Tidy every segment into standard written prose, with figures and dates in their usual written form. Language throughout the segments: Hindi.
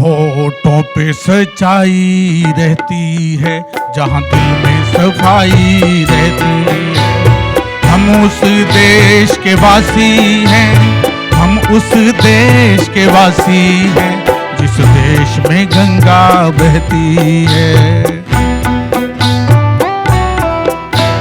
होठों पे सच्चाई रहती है, जहाँ दिल में सफाई रहती है। हम उस देश के वासी हैं, हम उस देश के वासी हैं, जिस देश में गंगा बहती है।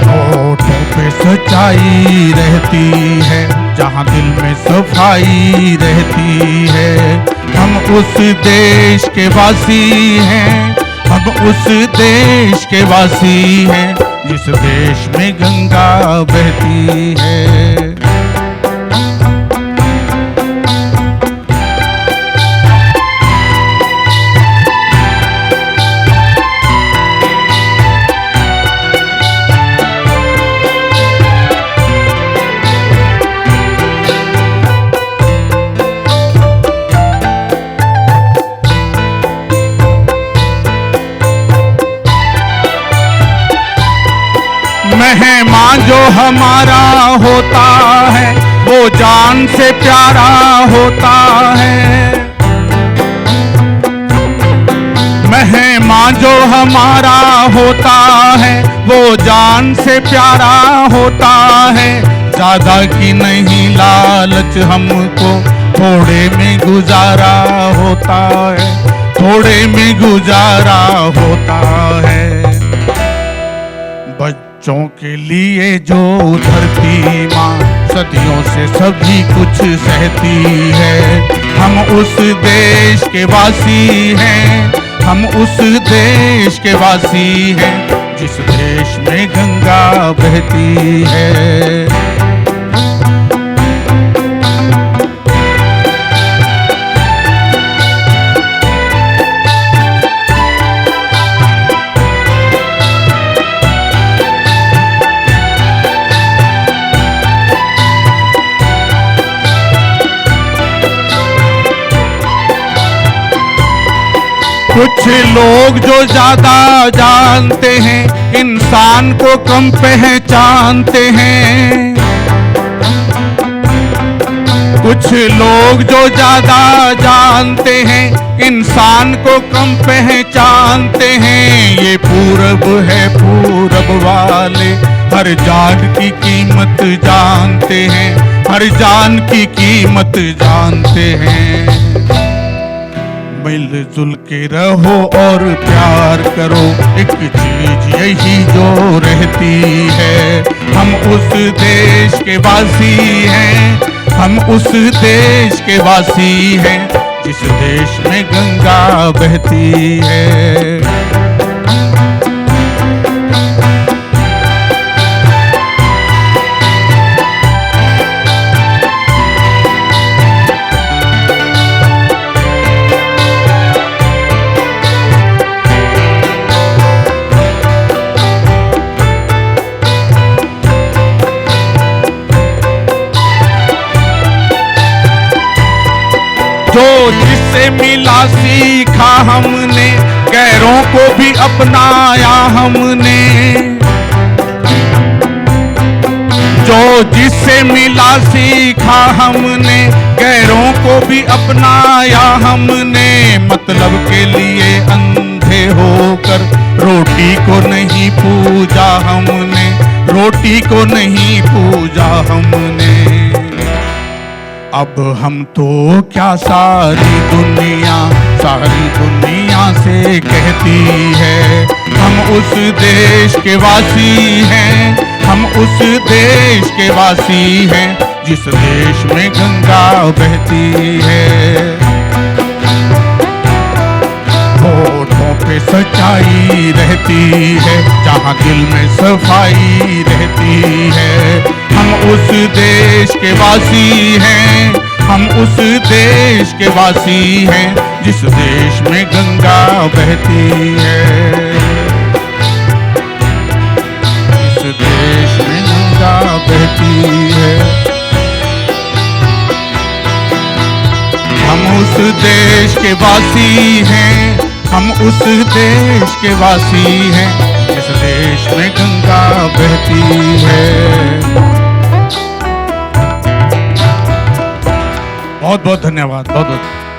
होठों पे सच्चाई रहती है, जहाँ दिल में सफाई रहती है। हम उस देश के वासी हैं, हम उस देश के वासी हैं, जिस देश में गंगा बहती है। मेहमान जो हमारा होता है, वो जान से प्यारा होता है। मेहमान जो हमारा होता है, वो जान से प्यारा होता है। ज्यादा की नहीं लालच हमको, थोड़े में गुजारा होता है, थोड़े में गुजारा होता है। बच्चों के लिए जो धरती माँ सदियों से सभी कुछ सहती है। हम उस देश के वासी हैं, हम उस देश के वासी हैं, जिस देश में गंगा बहती है। कुछ लोग जो ज्यादा जानते हैं, इंसान को कम पहचानते हैं। कुछ लोग जो ज्यादा जानते हैं, इंसान को कम पहचानते हैं। ये पूरब है, पूरब वाले हर जान की कीमत जानते हैं, हर जान की कीमत जानते हैं। मिलजुल के रहो और प्यार करो, एक चीज यही जो रहती है। हम उस देश के वासी हैं, हम उस देश के वासी हैं, जिस देश में गंगा बहती है। जो जिससे मिला सीखा हमने, गैरों को भी अपनाया हमने। जो जिससे मिला सीखा हमने, गैरों को भी अपनाया हमने। मतलब के लिए अंधे होकर रोटी को नहीं पूजा हमने, रोटी को नहीं पूजा हमने। अब हम तो क्या सारी दुनिया से कहती है। हम उस देश के वासी हैं, हम उस देश के वासी हैं, जिस देश में गंगा बहती है। होठों पे सच्चाई रहती है, जहाँ दिल में सफाई रहती है। हम उस देश के वासी हैं, हम उस देश के वासी हैं, जिस देश में गंगा बहती है। जिस देश में गंगा बहती है। हम उस देश के वासी हैं, हम उस देश के वासी हैं, जिस देश में गंगा बहती है। बहुत बहुत धन्यवाद, बहुत बहुत।